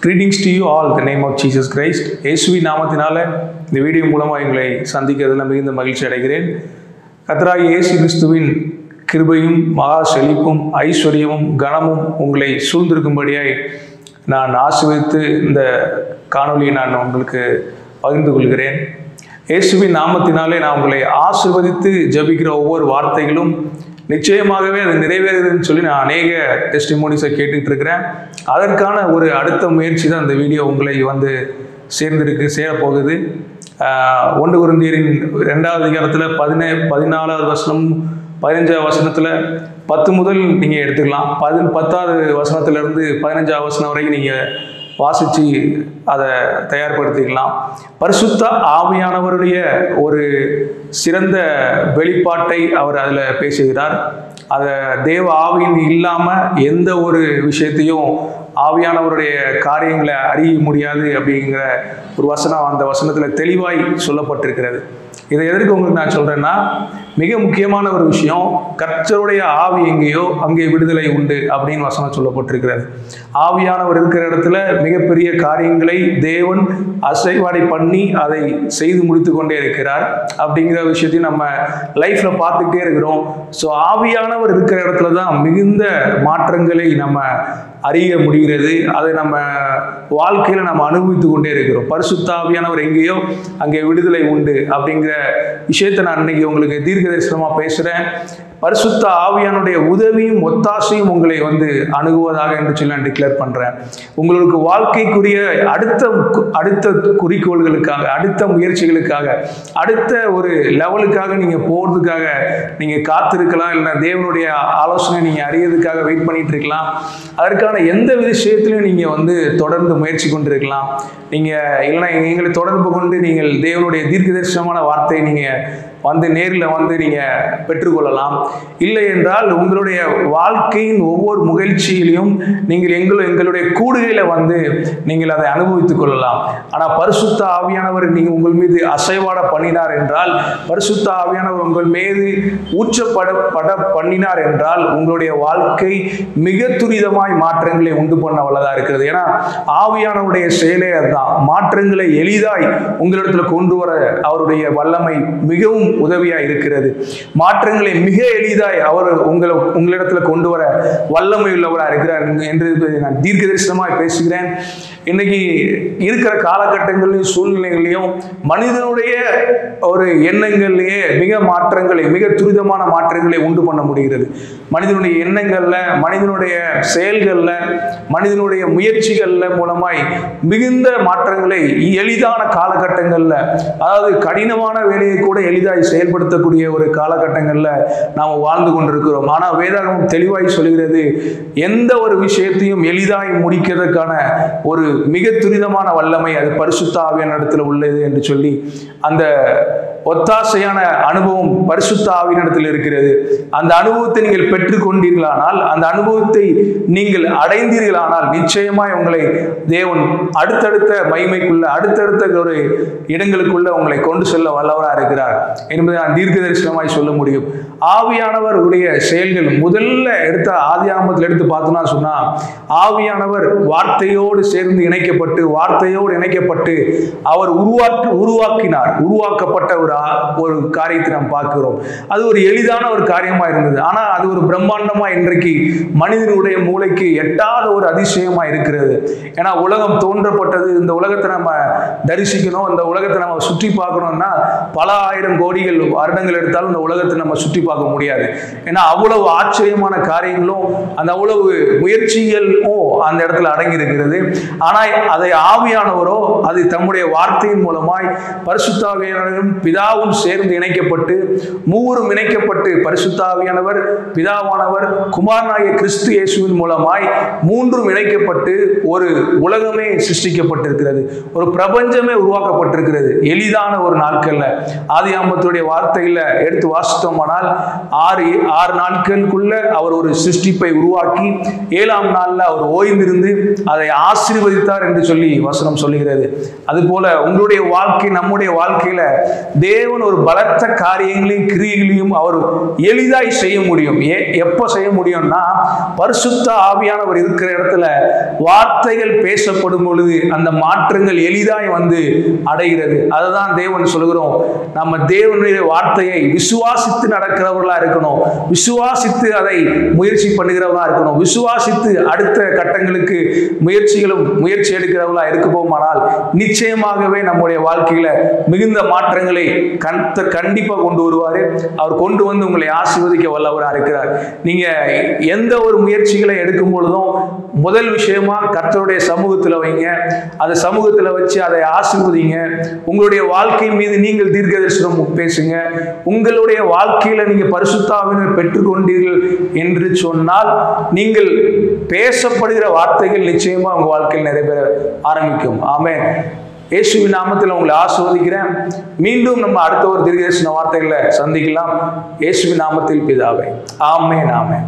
Greetings to you all in the name of Jesus Christ. இயேசுவின் நாமத்தினால இந்த video மூலமாக எங்களை சந்திக்கிறதுல மிகுந்த மகிழ்ச்சி அடைகிறேன். கர்த்தராகிய இயேசு கிறிஸ்துவின் கிருபையும் மகா செழிப்பும் ஐஸ்வர்யமும் கனமும் உங்களை சூழ்ந்திருக்கும்படியாய் நான் ஆசீர்வதித்து இந்த காணொலியை நான் உங்களுக்கு பகிர்ந்து கொள்கிறேன். இயேசுவின் நாமத்தினாலே நான் உங்களை ஆசீர்வதித்து ஜெபிக்கிற ஒவ்வொரு வார்த்தைகளும் நிச்சயமாகவே அது நிறைவேறுதுன்னு சொல்லி நான் அநேக டெஸ்டிமோனிஸை கேட்டுக்கிட்டு இருக்கிறேன். அதற்கான ஒரு அடுத்த முயற்சி தான் இந்த வீடியோ உங்களை சேரப்போகுது. 1 கொரிந்தியரின் 2வது அதிகாரத்தில் 14வது வசனம் 15வது வசனத்தில் 10 முதல் நீங்கள் எடுத்துக்கலாம். 10வது வசனத்திலிருந்து 15வது வசனம் வரைக்கும் நீங்கள் வாசித்து அதை தயார்படுத்திக்கலாம். பரிசுத்த ஆவியானவருடைய ஒரு சிறந்த வெளிப்பாட்டை அவர் அதில் பேசுகிறார். அதை தேவ ஆவியின் இல்லாமல் எந்த ஒரு விஷயத்தையும் ஆவியானவருடைய காரியங்களை அறிய முடியாது அப்படிங்கிற ஒரு வசனம் அந்த வசனத்தில் தெளிவாய் சொல்லப்பட்டிருக்கிறது. இதை எதற்கு உங்களுக்கு நான் சொல்கிறேன்னா, மிக முக்கியமான ஒரு விஷயம், கர்த்தருடைய ஆவி எங்கேயோ அங்கே விடுதலை உண்டு அப்படின்னு வசனம் சொல்லப்பட்டிருக்கிறது. ஆவியானவர் இருக்கிற இடத்துல மிகப்பெரிய காரியங்களை தேவன் அசைவாடை பண்ணி அதை செய்து முடித்து கொண்டே இருக்கிறார் அப்படிங்கிற விஷயத்தையும் நம்ம லைஃப்பில் பார்த்துக்கிட்டே இருக்கிறோம். ஸோ ஆவியானவர் இருக்கிற இடத்துல தான் மிகுந்த மாற்றங்களை நம்ம அறிய முடிகிறது. அதை நம்ம வாழ்க்கையில் நம்ம அனுபவித்து கொண்டே இருக்கிறோம். பரிசுத்த ஆவியானவர் எங்கேயோ அங்கே விடுதலை உண்டு அப்படிங்கிற விஷயத்தை நான் இன்னைக்கு உங்களுக்கு தீர்க்கதரிசனமாக பேசுகிறேன். பரிசுத்த ஆவியானுடைய உதவியும் ஒத்தாசையும் உங்களை அணுகுவதாக என்று சொல்லி நான் டிக்ளேர் பண்ணுறேன். உங்களுக்கு வாழ்க்கைக்குரிய அடுத்த குறிக்கோள்களுக்காக, அடுத்த முயற்சிகளுக்காக, அடுத்த ஒரு லெவலுக்காக நீங்கள் போகிறதுக்காக நீங்கள் காத்திருக்கலாம். இல்லைன்னா தேவனுடைய ஆலோசனை நீங்கள் அறியறதுக்காக வெயிட் பண்ணிட்டு இருக்கலாம். அதற்கான எந்த விஷயத்திலையும் நீங்கள் தொடர்ந்து முயற்சி கொண்டிருக்கலாம். நீங்கள் இல்லைன்னா எங்களை தொடர்பு கொண்டு நீங்கள் தேவனுடைய தீர்க்கதரிசனமான வார்த்தையை நீங்கள் நேரில் நீங்கள் பெற்றுக்கொள்ளலாம். இல்லை என்றால் உங்களுடைய வாழ்க்கையின் ஒவ்வொரு முயற்சியிலையும் நீங்கள் எங்களுடைய கூடுகையில் நீங்கள் அதை அனுபவித்துக் கொள்ளலாம். ஆனால் பரிசுத்த ஆவியானவர் உங்கள் மீது அசைவாட பண்ணினார் என்றால், பரிசுத்த ஆவியானவர் உங்கள் மீது ஊற்றப்பட பண்ணினார் என்றால் உங்களுடைய வாழ்க்கை மிக துரிதமாய் மாற்றங்களை உண்டு பண்ண வல்லதா இருக்கிறது. ஏன்னா ஆவியானவருடைய செயலே அதுதான். மாற்றங்களை எளிதாய் உங்களிடத்தில் கொண்டு வர அவருடைய வல்லமை மிகவும் உதவியா இருக்கிறது. மாற்றங்களை மிக எளிதாய் அவர் உங்களிடத்தில் கொண்டு வர வல்லமை உள்ளவராக இருக்கிறார் என்று நான் தீர்க்க தரிசனமாய் பேசுகிறேன். இன்னைக்கு இருக்கிற காலகட்டங்களிலும் சூழ்நிலைகளையும் மனிதனுடைய ஒரு எண்ணங்கள்லேயே மிக துரிதமான மாற்றங்களை உண்டு பண்ண முடிகிறது. மனிதனுடைய எண்ணங்கள்ல, மனிதனுடைய செயல்கள்ல, மனிதனுடைய முயற்சிகள்ல மூலமாய் மிகுந்த மாற்றங்களை எளிதான காலகட்டங்கள்ல, அதாவது கடினமான வேலையை கூட எளிதாய் செயல்படுத்தக்கூடிய ஒரு காலகட்டங்கள்ல நாம் வாழ்ந்து கொண்டிருக்கிறோம். ஆனால் வேதாகமம் தெளிவாய் சொல்கிறது, எந்த ஒரு விஷயத்தையும் எளிதாய் முடிக்கிறதுக்கான ஒரு மிக துரிதமான வல்லமை அது பரிசுத்த ஆவியானிடத்தில் உள்ளது என்று சொல்லி அந்த ஒத்தாசையான அனுபவம் பரிசுத்த ஆவியானிடத்தில் இருக்கிறது. அந்த அனுபவத்தை நீங்கள் பெற்றுக்கொண்டீர்களானால், அந்த அனுபவத்தை நீங்கள் அடைந்தீர்களானால் நிச்சயமாய் உங்களை தேவன் அடுத்தடுத்த மகிமைக்குள்ள, அடுத்தடுத்த ஒரு இடங்களுக்குள்ள உங்களை கொண்டு செல்ல வல்லவராக இருக்கிறார் என்பதை நான் தீர்க்க தரிசனமாய் சொல்ல முடியும். ஆவியானவர் உடைய செயல்கள் முதல்ல எடுத்த ஆதியாகமத்தில் எடுத்து பார்த்தோம்னா சொன்னா, ஆவியானவர் வார்த்தையோடு சேர்ந்து இணைக்கப்பட்டு, வார்த்தையோடு இணைக்கப்பட்டு அவர் உருவாக்கப்பட்ட ஒரு காரியத்தை நாம் பார்க்கிறோம். அது ஒரு எளிதான ஒரு காரியமா இருந்தது. ஆனா அது ஒரு பிரம்மாண்டமா இன்றைக்கு மனிதனுடைய மூளைக்கு எட்டாத ஒரு அதிசயமா இருக்கிறது. ஏன்னா உலகம் தோன்றப்பட்டது, இந்த உலகத்தை நம்ம தரிசிக்கணும், இந்த உலகத்தை நம்ம சுற்றி பார்க்கணும்னா பல ஆயிரம் கோடிகள் வருடங்கள் எடுத்தாலும் இந்த உலகத்தை நம்ம சுற்றி பார்க்க முடியாது. ஏன்னா அவ்வளவு ஆச்சரியமான காரியங்களும் அந்த அவ்வளவு முயற்சிகளும் அந்த இடத்துல அடங்கி இருக்கிறது. ஆனா அதை ஆவியானவரோ அது தம்முடைய வார்த்தையின் மூலமாய் பரிசுத்த ஆவியானவரும் பிதாவும் சேர்ந்து இணைக்கப்பட்டு, மூவரும் இணைக்கப்பட்டு, பரிசுத்த ஆவியானவர், பிதாவானவர், குமாரனாகிய கிறிஸ்து இயேசுவின் மூலமாய் மூன்றும் இணைக்கப்பட்டு ஒரு உலகமே சிருஷ்டிக்கப்பட்டிருக்கிறது. ஒரு பிரபஞ்சமே உருவாக்கப்பட்டிருக்கிறது. எளிதான ஒரு நாட்கள்ல ஆதியாகமத்தில் கர்த்தருடைய வார்த்தையில எடுத்து வாசித்தோமானால் 6 நாட்களுக்குள்ள அவர் ஒரு சிருஷ்டிப்பை உருவாக்கி 7ஆம் நாள்ல அவர் ஓய்ந்திருந்து அதை ஆசீர்வதித்தார் என்று சொல்லி வசனம் சொல்லுகிறது. அதுபோல உங்களுடைய வாழ்க்கை, நம்முடைய வாழ்க்கையில தேவன் ஒரு பலத்த காரியங்களையும் கிரியைகளையும் அவர் எளிதாய் செய்ய முடியும். எப்ப செய்ய முடியும்னா, பரிசுத்த ஆவியானவர் இருக்கிற இடத்துல வார்த்தைகள் பேசப்படும் பொழுது அந்த மாற்றங்கள் எளிதாய் வந்து அடைகிறது. அதுதான் தேவன் சொல்கிறோம், நம்ம தேவனுடைய வார்த்தையை விசுவாசித்து நடக்கிறவர்களா இருக்கணும், விசுவாசித்து அதை முயற்சி பண்ணுகிறவர்களா இருக்கணும், விசுவாசித்து அடுத்த கட்டங்களுக்கு முயற்சி எடுக்கிறவர்களா இருக்க போமானால் நிச்சயமாகவே நம்முடைய வாழ்க்கையில மிகுந்த மாற்றங்களை கண்டிப்பா கொண்டு வருவாரு. அவர் கொண்டு வந்து உங்களை ஆசீர்வதிக்க வல்லவராக இருக்கிறார். நீங்க எந்த ஒரு முயற்சிகளை எடுக்கும் பொழுதும் முதல் விஷயமா கர்த்தருடைய சமூகத்தில் வைங்க. அந்த சமூகத்தில் வச்சு அதை ஆசீர்வதிங்க. உங்களுடைய வாழ்க்கை மீது நீங்கள் தீர்க்கதரிசனம் பேசுங்க. உங்களுடைய வாழ்க்கையில நீங்க பரிசுத்த ஆவியை பெற்றுக்கொண்டீர்கள் என்று சொன்னால் நீங்கள் பேசப்படுகிற வார்த்தைகள் நிச்சயமா உங்க வாழ்க்கையில் நிறைவேற ஆரம்பிக்கும். ஆமென். இயேசுவின் நாமத்தில் உங்களை ஆசீர்வதிக்கிறேன். மீண்டும் நம்ம அடுத்த ஒரு தீர்க்கதரிசன வார்த்தைகளை சந்திக்கலாம். இயேசுவின் நாமத்தில் பிதாவே. ஆமென். ஆமென்.